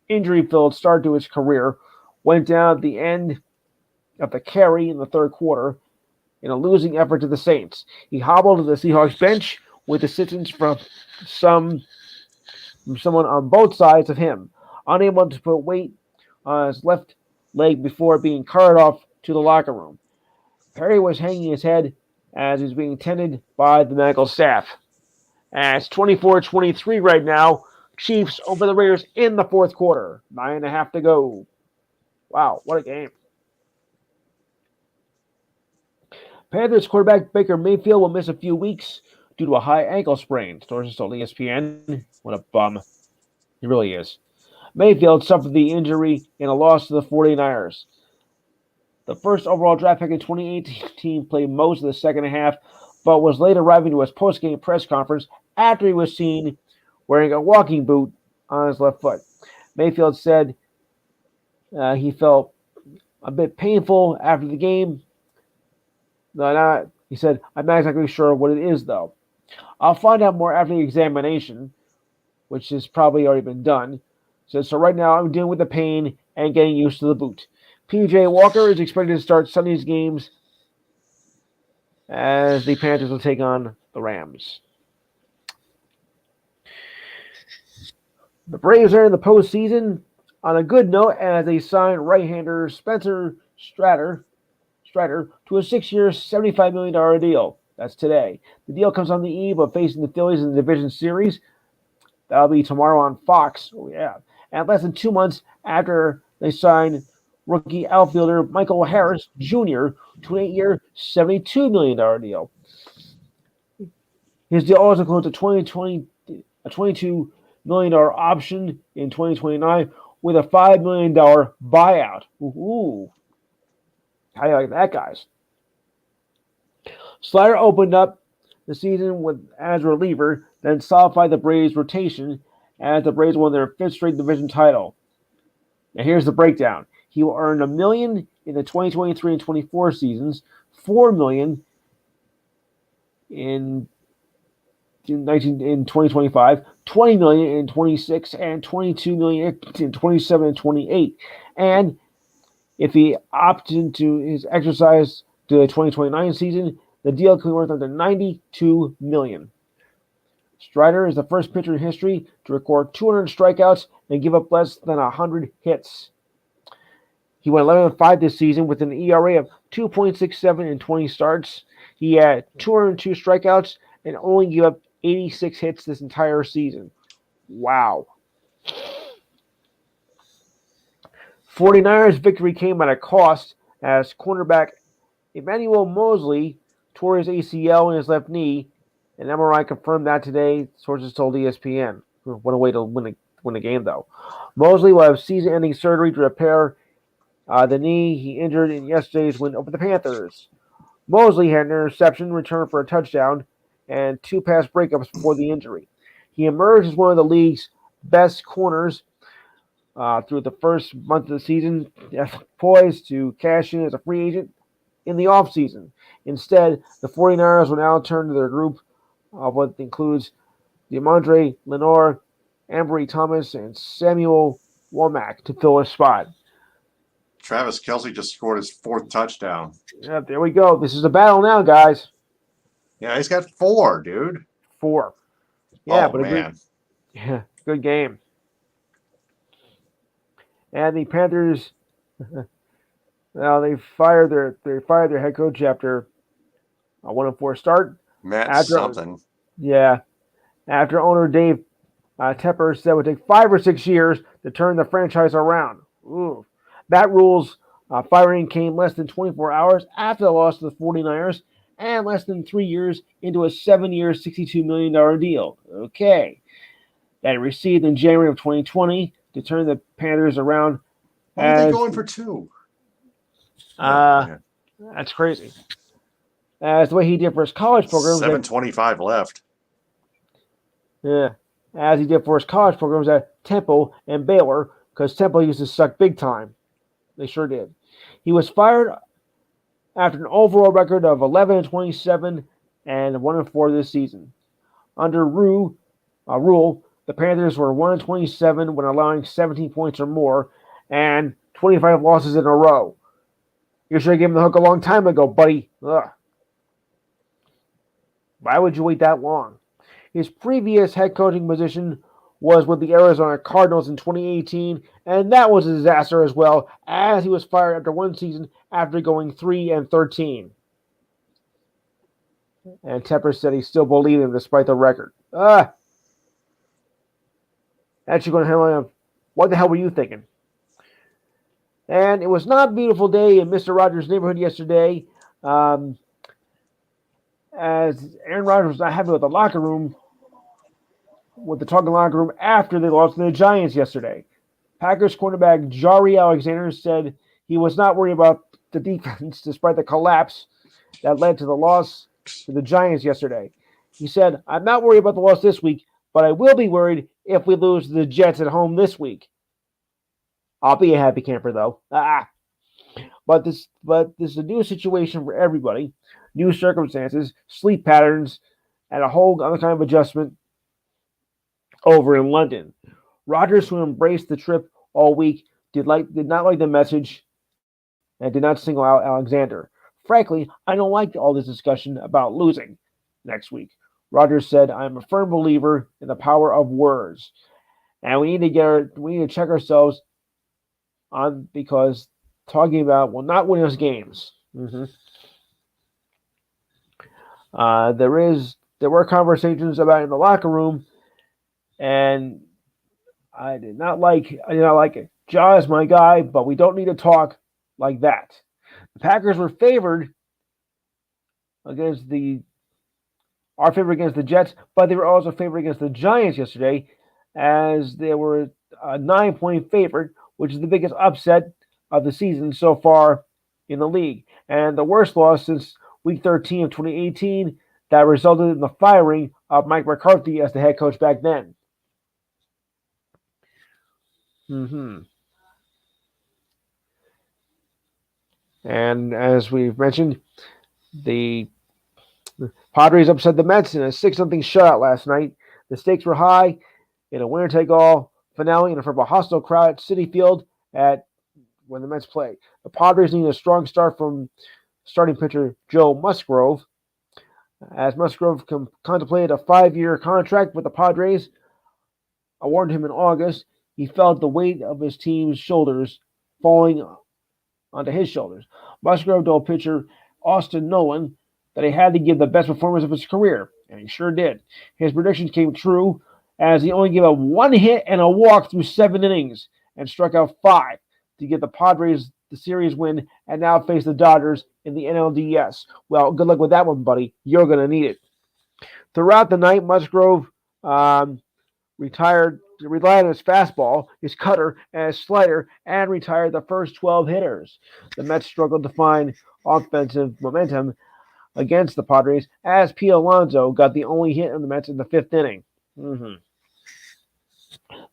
injury-filled start to his career, went down at the end of the carry in the 3rd quarter in a losing effort to the Saints. He hobbled to the Seahawks bench with assistance from someone on both sides of him, unable to put weight on his left leg before being carted off to the locker room. Perry was hanging his head as he was being tended by the medical staff. And it's 24-23 right now. Chiefs over the Raiders in the 4th quarter. 9.5 to go. Wow, what a game. Panthers quarterback Baker Mayfield will miss a few weeks due to a high ankle sprain. Sources told ESPN. What a bum. He really is. Mayfield suffered the injury in a loss to the 49ers. The first overall draft pick in 2018 played most of the second half, but was late arriving to his post-game press conference after he was seen wearing a walking boot on his left foot. Mayfield said he felt a bit painful after the game. He said, I'm not exactly sure what it is, though. I'll find out more after the examination, which has probably already been done. So right now I'm dealing with the pain and getting used to the boot. P.J. Walker is expected to start Sunday's games as the Panthers will take on the Rams. The Braves are in the postseason on a good note as they sign right-hander Spencer Strider to a 6-year, $75 million deal. That's today. The deal comes on the eve of facing the Phillies in the division series. That'll be tomorrow on Fox. Oh, yeah. And less than 2 months after they sign rookie outfielder Michael Harris Jr. to an 8-year, $72 million deal. His deal also includes a $22 million option in 2029 with a $5 million buyout. Ooh. How do you like that, guys? Slider opened up the season as a reliever, then solidified the Braves' rotation as the Braves won their fifth straight division title. Now here's the breakdown. He will earn $1 million in the 2023 and 24 seasons, $4 million in 2025, $20 million in 26, and $22 million in 27 and 28. And if he opts into his exercise to the 2029 season, the deal could be worth up to $92 million. Strider is the first pitcher in history to record 200 strikeouts and give up less than 100 hits. He went 11-5 this season with an ERA of 2.67 in 20 starts. He had 202 strikeouts and only gave up 86 hits this entire season. Wow. 49ers victory came at a cost as cornerback Emmanuel Moseley tore his ACL in his left knee. An MRI confirmed that today, sources told ESPN. What a way to win a game, though. Moseley will have season-ending surgery to repair the knee he injured in yesterday's win over the Panthers. Moseley had an interception return for a touchdown and 2 pass breakups before the injury. He emerged as one of the league's best corners through the first month of the season, poised to cash in as a free agent in the offseason. Instead, the 49ers will now turn to their group of what includes DeMondre Lenore, Ambry Thomas, and Samuel Womack to fill his spot. Travis Kelce just scored his 4th touchdown. Yeah, there we go. This is a battle now, guys. Yeah, he's got 4, dude. 4. Yeah, oh, but man. Good game. And the Panthers, well, they fired their head coach after a 1-4 start. Matt something. Yeah, after owner Dave Tepper said it would take 5 or 6 years to turn the franchise around. Ooh. That rule's firing came less than 24 hours after the loss to the 49ers and less than 3 years into a 7-year, $62 million deal. Okay. That he received in January of 2020 to turn the Panthers around. Why are they going for 2? That's crazy. As the way he did for his college programs. 7:25 left. Yeah. As he did for his college programs at Temple and Baylor, because Temple used to suck big time. They sure did. He was fired after an overall record of 11-27 and 1-4 this season. Under rule, the Panthers were 1-27 when allowing 17 points or more and 25 losses in a row. You should have given the hook a long time ago, buddy. Ugh. Why would you wait that long? His previous head coaching position was with the Arizona Cardinals in 2018, and that was a disaster as well, as he was fired after one season after going 3-13. And Tepper said he still believed him despite the record. Actually going to him. What the hell were you thinking? And it was not a beautiful day in Mr. Rogers' neighborhood yesterday, as Aaron Rodgers was not happy with the locker room, with the talking locker room after they lost to the Giants yesterday. Packers cornerback Jari Alexander said he was not worried about the defense despite the collapse that led to the loss to the Giants yesterday. He said, "I'm not worried about the loss this week, but I will be worried if we lose to the Jets at home this week. I'll be a happy camper, though. But this is a new situation for everybody, new circumstances, sleep patterns, and a whole other kind of adjustment over in London." Rodgers, who embraced the trip all week, did not like the message and did not single out Alexander. "Frankly, I don't like all this discussion about losing next week." Rodgers said, "I'm a firm believer in the power of words, and we need to check ourselves on because talking about will not win us games." Mm-hmm. There were conversations about it in the locker room, and I did not like it. Ja is my guy, but we don't need to talk like that. The Packers were favored against the Jets, but they were also favored against the Giants yesterday, as they were a 9-point favorite, which is the biggest upset of the season so far in the league, and the worst loss since Week 13 of 2018 that resulted in the firing of Mike McCarthy as the head coach back then. Mm-hmm. And as we've mentioned, the Padres upset the Mets in a 6-0 shutout last night. The stakes were high in a winner-take-all finale in front of a hostile crowd at Citi Field at when the Mets play. The Padres needed a strong start from starting pitcher Joe Musgrove, as Musgrove contemplated a 5-year contract with the Padres. Awarded him in August. He felt the weight of his team's shoulders falling onto his shoulders. Musgrove told pitcher Austin Nolan that he had to give the best performance of his career, and he sure did. His predictions came true as he only gave up 1 hit and a walk through 7 innings and struck out 5 to give the Padres the series win and now face the Dodgers in the NLDS. Well, good luck with that one, buddy. You're going to need it. Throughout the night, Musgrove relied on his fastball, his cutter, and his slider, and retired the first 12 hitters. The Mets struggled to find offensive momentum against the Padres as Pete Alonso got the only hit on the Mets in the 5th inning. Mm-hmm.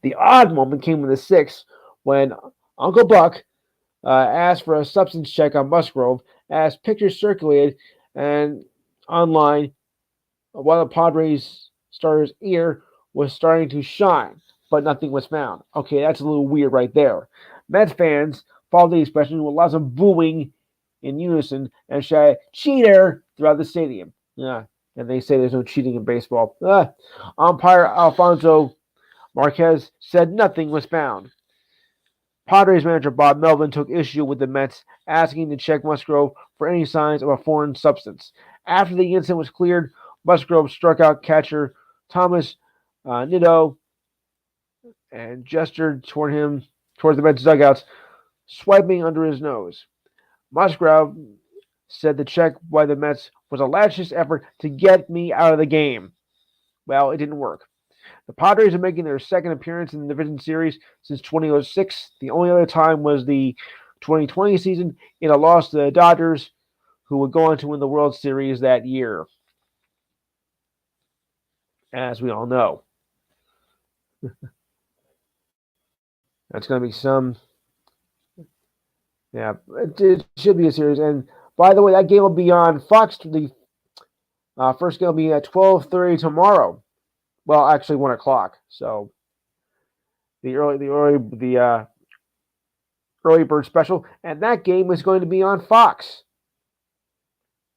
The odd moment came in the 6th when Uncle Buck asked for a substance check on Musgrove as pictures circulated and online while the Padres starter's ear was starting to shine, but nothing was found. Okay, that's a little weird right there. Mets fans followed the expression with lots of booing in unison and shouted "cheater" throughout the stadium. Yeah, and they say there's no cheating in baseball. Umpire Alfonso Marquez said nothing was found. Padres manager Bob Melvin took issue with the Mets, asking to check Musgrove for any signs of a foreign substance. After the incident was cleared, Musgrove struck out catcher Thomas Nido and gestured towards the Mets dugouts, swiping under his nose. Musgrove said the check by the Mets was a last effort to get me out of the game. Well, it didn't work. The Padres are making their second appearance in the division series since 2006. The only other time was the 2020 season in a loss to the Dodgers, who would go on to win the World Series that year, as we all know. That's going to be some. Yeah, it should be a series. And by the way, that game will be on Fox. The first game will be at 12:30 tomorrow. Well, actually 1 o'clock. So the early bird special, and that game is going to be on Fox.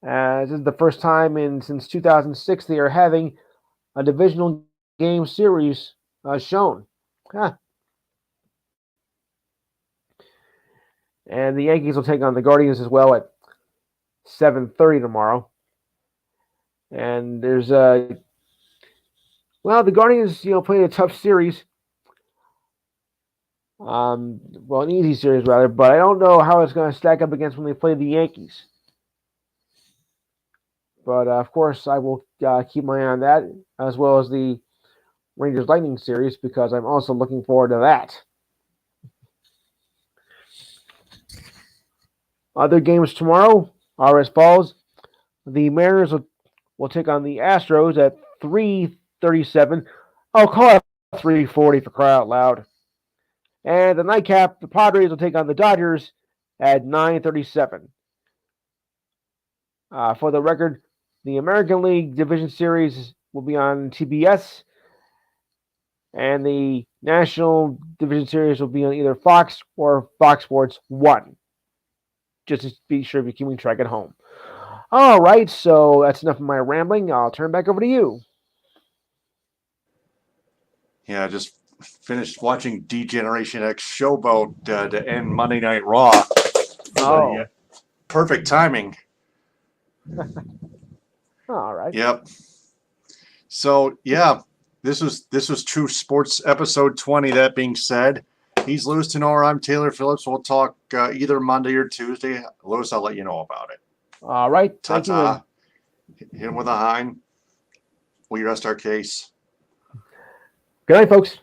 This is the first time since 2006 they are having a divisional game series shown. Huh. And the Yankees will take on the Guardians as well at 7:30 tomorrow. And there's the Guardians, played a tough series. An easy series rather, but I don't know how it's going to stack up against when they play the Yankees. But of course, I will keep my eye on that, as well as the Rangers Lightning series, because I'm also looking forward to that. Other games tomorrow are as follows. The Mariners will take on the Astros at 3:37. I'll call it 3:40 for crying out loud. And the nightcap, the Padres will take on the Dodgers at 9:37. For the record, the American League Division Series will be on TBS, and the National Division Series will be on either Fox or Fox Sports 1. Just to be sure if you're keeping track at home. All right, so that's enough of my rambling. I'll turn back over to you. Yeah, I just finished watching D-Generation X Showboat to end Monday Night Raw. Oh. Perfect timing. All right. Yep. So, yeah, this was True Sports episode 20. That being said, he's Louis Tenor. I'm Taylor Phillips. We'll talk either Monday or Tuesday. Louis, I'll let you know about it. All right. Ta-ta. Hit him with a Hein. We rest our case. Good night, folks.